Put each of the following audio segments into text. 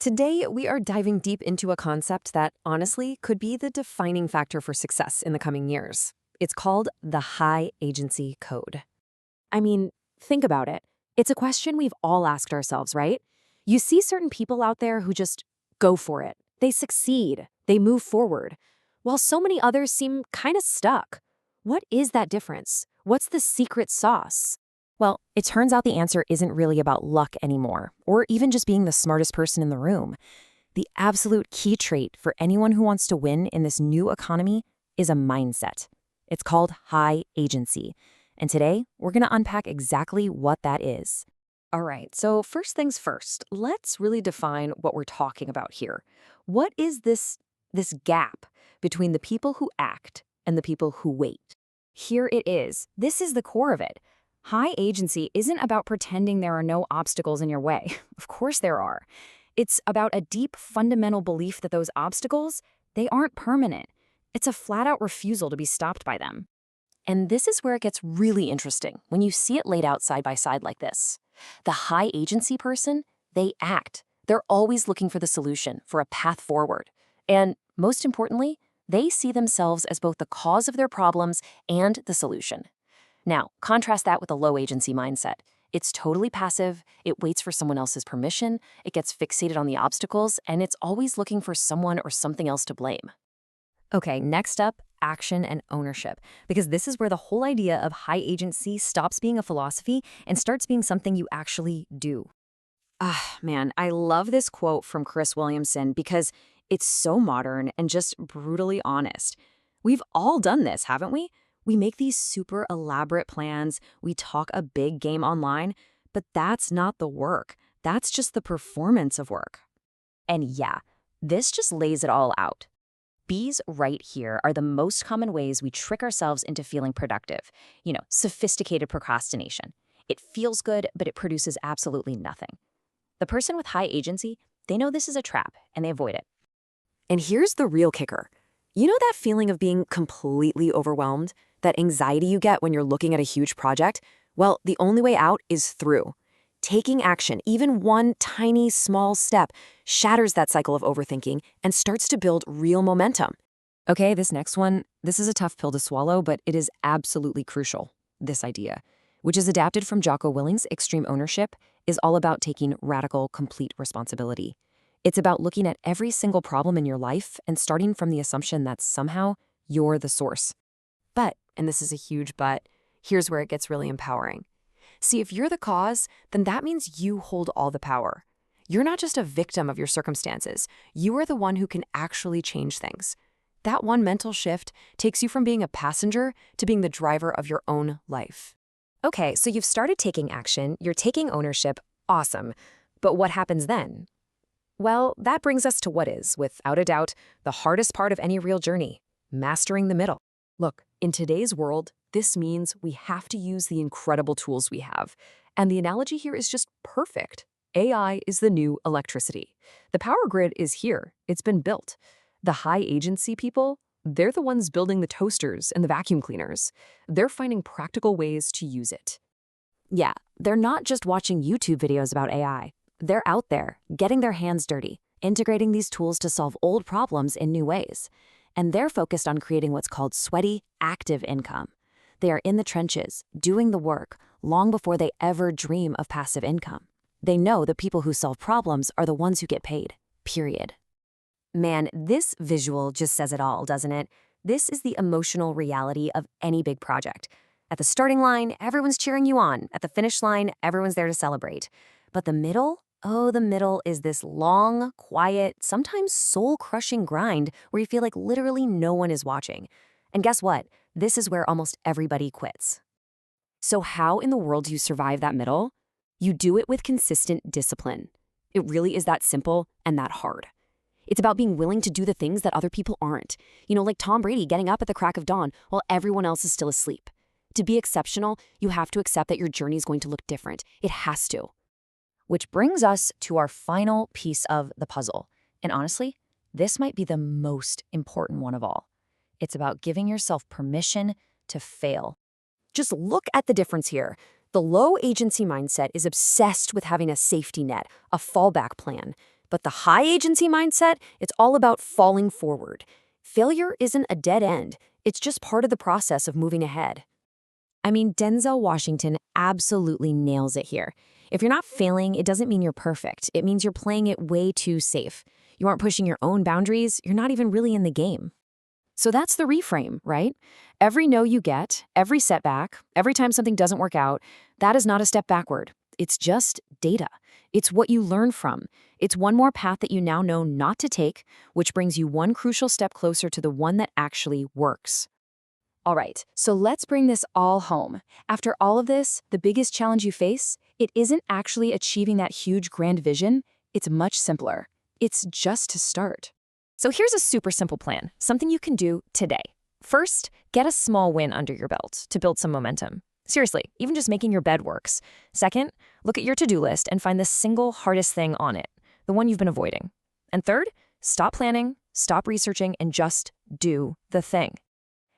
Today, we are diving deep into a concept that honestly could be the defining factor for success in the coming years. It's called the high agency code. I mean, think about it. It's a question we've all asked ourselves, right? You see certain people out there who just go for it. They succeed. They move forward. While so many others seem kind of stuck. What is that difference? What's the secret sauce? Well, it turns out the answer isn't really about luck anymore, or even just being the smartest person in the room. The absolute key trait for anyone who wants to win in this new economy is a mindset. It's called high agency. And today, we're going to unpack exactly what that is. All right, so first things first, let's really define what we're talking about here. What is this gap between the people who act and the people who wait? Here it is. This is the core of it. High agency isn't about pretending there are no obstacles in your way. Of course there are. It's about a deep fundamental belief that those obstacles, they aren't permanent. It's a flat-out refusal to be stopped by them. And this is where it gets really interesting when you see it laid out side by side like this. The high agency person, they act. They're always looking for the solution, for a path forward. And most importantly, they see themselves as both the cause of their problems and the solution. Now, contrast that with a low agency mindset. It's totally passive, it waits for someone else's permission, it gets fixated on the obstacles, and it's always looking for someone or something else to blame. Okay, next up, action and ownership, because this is where the whole idea of high agency stops being a philosophy and starts being something you actually do. Man, I love this quote from Chris Williamson because it's so modern and just brutally honest. We've all done this, haven't we? We make these super elaborate plans, we talk a big game online, but that's not the work. That's just the performance of work. And yeah, this just lays it all out. B's right here are the most common ways we trick ourselves into feeling productive. Sophisticated procrastination. It feels good, but it produces absolutely nothing. The person with high agency, they know this is a trap, and they avoid it. And here's the real kicker. You know that feeling of being completely overwhelmed? That anxiety you get when you're looking at a huge project? Well, the only way out is through. Taking action, even one tiny, small step, shatters that cycle of overthinking and starts to build real momentum. Okay, this next one, this is a tough pill to swallow, but it is absolutely crucial. This idea, which is adapted from Jocko Willink's Extreme Ownership, is all about taking radical, complete responsibility. It's about looking at every single problem in your life and starting from the assumption that somehow you're the source. But, and this is a huge but, here's where it gets really empowering. See, if you're the cause, then that means you hold all the power. You're not just a victim of your circumstances. You are the one who can actually change things. That one mental shift takes you from being a passenger to being the driver of your own life. Okay, so you've started taking action, you're taking ownership, awesome. But what happens then? Well, that brings us to what is, without a doubt, the hardest part of any real journey, mastering the middle. Look, in today's world, this means we have to use the incredible tools we have. And the analogy here is just perfect. AI is the new electricity. The power grid is here. It's been built. The high agency people, they're the ones building the toasters and the vacuum cleaners. They're finding practical ways to use it. Yeah, they're not just watching YouTube videos about AI. They're out there, getting their hands dirty, integrating these tools to solve old problems in new ways. And they're focused on creating what's called sweaty, active income. They are in the trenches, doing the work, long before they ever dream of passive income. They know the people who solve problems are the ones who get paid, period. Man, this visual just says it all, doesn't it? This is the emotional reality of any big project. At the starting line, everyone's cheering you on. At the finish line, everyone's there to celebrate. But the middle? Oh, the middle is this long, quiet, sometimes soul-crushing grind where you feel like literally no one is watching. And guess what? This is where almost everybody quits. So how in the world do you survive that middle? You do it with consistent discipline. It really is that simple and that hard. It's about being willing to do the things that other people aren't. Like Tom Brady getting up at the crack of dawn while everyone else is still asleep. To be exceptional, you have to accept that your journey is going to look different. It has to. Which brings us to our final piece of the puzzle. And honestly, this might be the most important one of all. It's about giving yourself permission to fail. Just look at the difference here. The low agency mindset is obsessed with having a safety net, a fallback plan. But the high agency mindset, it's all about falling forward. Failure isn't a dead end. It's just part of the process of moving ahead. I mean, Denzel Washington absolutely nails it here. If you're not failing, it doesn't mean you're perfect. It means you're playing it way too safe. You aren't pushing your own boundaries. You're not even really in the game. So that's the reframe, right? Every no you get, every setback, every time something doesn't work out, that is not a step backward. It's just data. It's what you learn from. It's one more path that you now know not to take, which brings you one crucial step closer to the one that actually works. All right, so let's bring this all home. After all of this, the biggest challenge you face, it isn't actually achieving that huge grand vision. It's much simpler. It's just to start. So here's a super simple plan, something you can do today. First, get a small win under your belt to build some momentum. Seriously, even just making your bed works. Second, look at your to-do list and find the single hardest thing on it, the one you've been avoiding. And third, stop planning, stop researching, and just do the thing.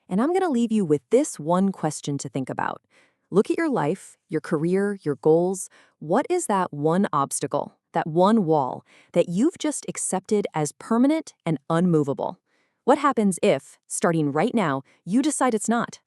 And I'm going to leave you with this one question to think about. Look at your life, your career, your goals. What is that one obstacle, that one wall that you've just accepted as permanent and unmovable? What happens if, starting right now, you decide it's not?